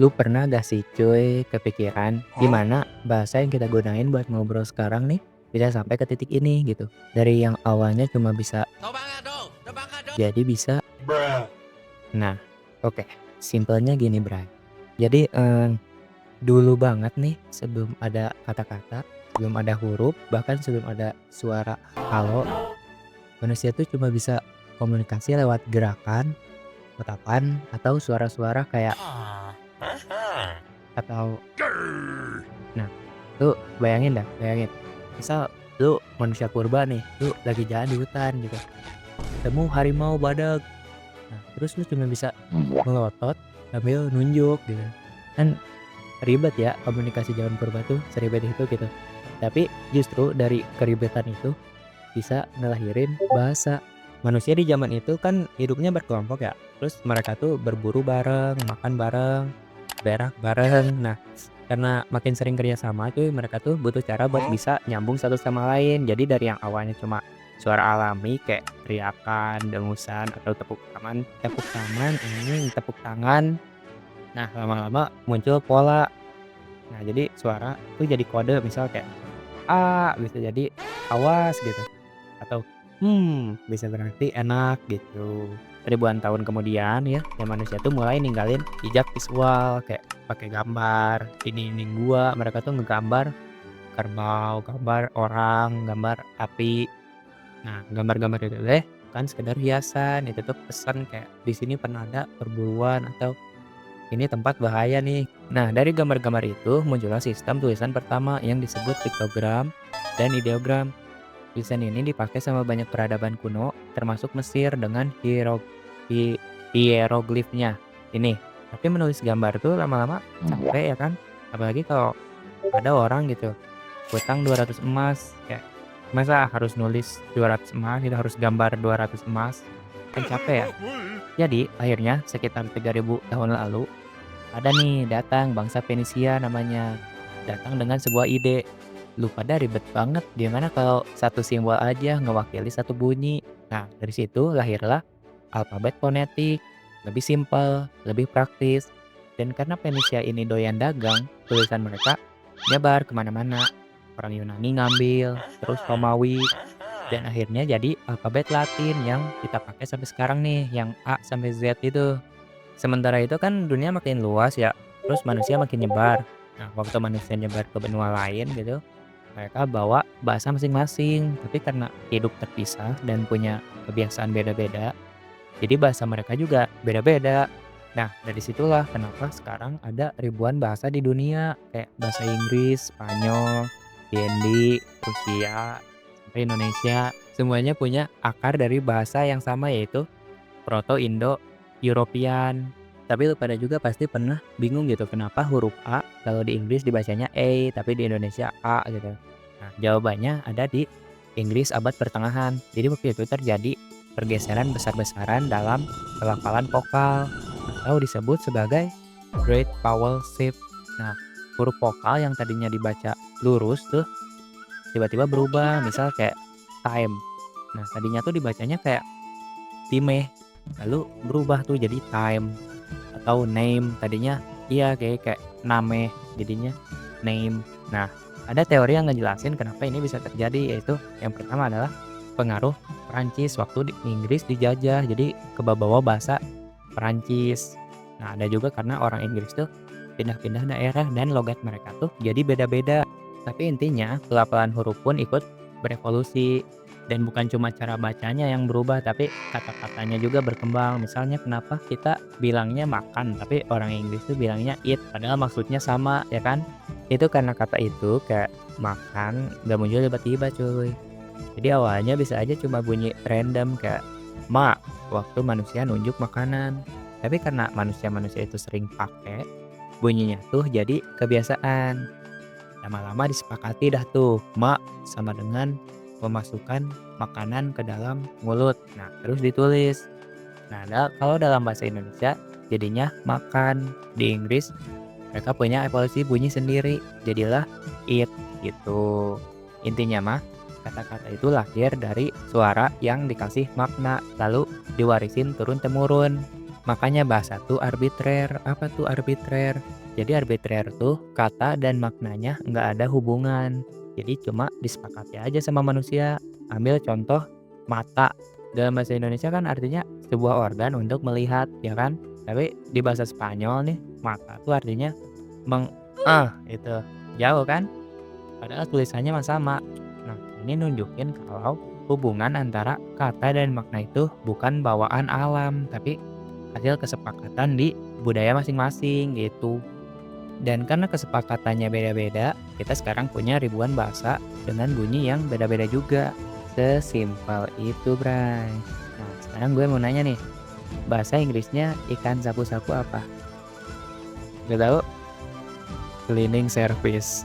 Lu pernah gak sih cuy kepikiran Hah? gimana bahasa yang kita gunain buat ngobrol sekarang nih bisa sampai ke titik ini gitu. Dari yang awalnya cuma bisa jadi bisa. Bruh. Nah, oke. Simpelnya gini, Bray. Jadi dulu banget nih sebelum ada kata-kata, sebelum ada huruf, bahkan sebelum ada suara halo, manusia tuh cuma bisa komunikasi lewat gerakan, tatapan, atau suara-suara kayak atau. Nah, lu bayangin dah, bayangin. Misal lu manusia purba nih, lu lagi jalan di hutan gitu, ketemu harimau badak. Nah, terus lu cuma bisa melotot sambil nunjuk gitu. Kan ribet ya komunikasi zaman purba tuh, seribet itu gitu. Tapi justru dari keribetan itu bisa ngelahirin bahasa. Manusia di zaman itu kan hidupnya berkelompok ya. Terus mereka tuh berburu bareng, makan bareng, berak bareng. Nah, karena makin sering kerja sama cuy, mereka tuh butuh cara buat Huh? bisa nyambung satu sama lain. Jadi dari yang awalnya cuma suara alami kayak teriakan, dengusan, atau tepuk tangan, tepuk tangan. Nah, lama-lama muncul pola. Nah, jadi suara tuh jadi kode misal kayak A bisa jadi awas gitu, atau bisa berarti enak gitu. Ribuan tahun kemudian ya, manusia tuh mulai ninggalin jejak visual kayak pakai gambar, ini gua, mereka tuh ngegambar kerbau, gambar orang, gambar api. Nah, gambar-gambar itu deh kan sekedar hiasan, itu tuh pesan kayak di sini pernah ada perburuan atau ini tempat bahaya nih. Nah, dari gambar-gambar itu muncullah sistem tulisan pertama yang disebut piktogram dan ideogram. Tulisan ini dipakai sama banyak peradaban kuno, termasuk Mesir dengan hieroglifnya. Ini, tapi menulis gambar tuh lama-lama capek ya kan? Apalagi kalau ada orang gitu, hutang 200 emas, kayak masa harus nulis 200 emas, itu harus gambar 200 emas, kan capek ya. Jadi akhirnya sekitar 3000 tahun lalu ada nih datang bangsa Fenisia namanya. Datang dengan sebuah ide. Lu pada ribet banget, gimana kalau satu simbol aja ngewakili satu bunyi. Nah, dari situ lahirlah alfabet fonetik. Lebih simpel, lebih praktis. Dan karena Fenisia ini doyan dagang, tulisan mereka nyebar kemana-mana. Orang Yunani ngambil, terus Romawi, dan akhirnya jadi alfabet Latin yang kita pakai sampai sekarang nih, yang A sampai Z itu. Sementara itu kan dunia makin luas ya, terus manusia makin nyebar. Nah, waktu manusia nyebar ke benua lain gitu, mereka bawa bahasa masing-masing. Tapi karena hidup terpisah dan punya kebiasaan beda-beda, jadi bahasa mereka juga beda-beda. Nah, dari situlah kenapa sekarang ada ribuan bahasa di dunia, kayak bahasa Inggris, Spanyol, Hindi, Rusia, sampai Indonesia. Semuanya punya akar dari bahasa yang sama, yaitu Proto-Indo-European. Tapi lu pada juga pasti pernah bingung gitu kenapa huruf A kalau di Inggris dibacanya A tapi di Indonesia A gitu. Nah, jawabannya ada di Inggris abad pertengahan. Jadi waktu itu terjadi pergeseran besar-besaran dalam pelafalan vokal atau disebut sebagai Great Vowel Shift. Nah, huruf vokal yang tadinya dibaca lurus tuh tiba-tiba berubah, misal kayak time. Nah, tadinya tuh dibacanya kayak time, lalu berubah tuh jadi time, atau name tadinya iya kayak name jadinya name. Nah, ada teori yang ngejelasin kenapa ini bisa terjadi, yaitu yang pertama adalah pengaruh Perancis waktu di Inggris dijajah, jadi kebawa bahasa Perancis. Nah, ada juga karena orang Inggris tuh pindah-pindah daerah dan logat mereka tuh jadi beda-beda. Tapi intinya pelafalan huruf pun ikut berevolusi, dan bukan cuma cara bacanya yang berubah tapi kata-katanya juga berkembang. Misalnya kenapa kita bilangnya makan tapi orang Inggris tuh bilangnya eat padahal maksudnya sama ya kan? Itu karena kata itu kayak makan gak muncul tiba-tiba cuy. Jadi awalnya bisa aja cuma bunyi random kayak ma waktu manusia nunjuk makanan. Tapi karena manusia-manusia itu sering pakai, bunyinya tuh jadi kebiasaan. Lama-lama disepakati dah tuh, mak sama dengan memasukkan makanan ke dalam mulut. Nah, terus ditulis. Nah, kalau dalam bahasa Indonesia jadinya makan. Di Inggris mereka punya evolusi bunyi sendiri. Jadilah eat gitu. Intinya mah kata-kata itu lahir dari suara yang dikasih makna lalu diwarisin turun temurun. Makanya bahasa tuh arbitrer. Apa tuh arbitrer? Jadi arbitrer tuh kata dan maknanya nggak ada hubungan. Jadi cuma disepakati aja sama manusia. Ambil contoh mata. Dalam bahasa Indonesia kan artinya sebuah organ untuk melihat, ya kan? Tapi di bahasa Spanyol nih, mata tuh artinya meng itu. Jauh kan? Padahal tulisannya mah sama. Nah, ini nunjukin kalau hubungan antara kata dan makna itu bukan bawaan alam, tapi hasil kesepakatan di budaya masing-masing gitu. Dan karena kesepakatannya beda-beda, kita sekarang punya ribuan bahasa dengan bunyi yang beda-beda juga. Sesimpel itu, Bray. Nah, sekarang gue mau nanya nih, bahasa Inggrisnya ikan sapu-sapu apa? Gak tahu? Cleaning service.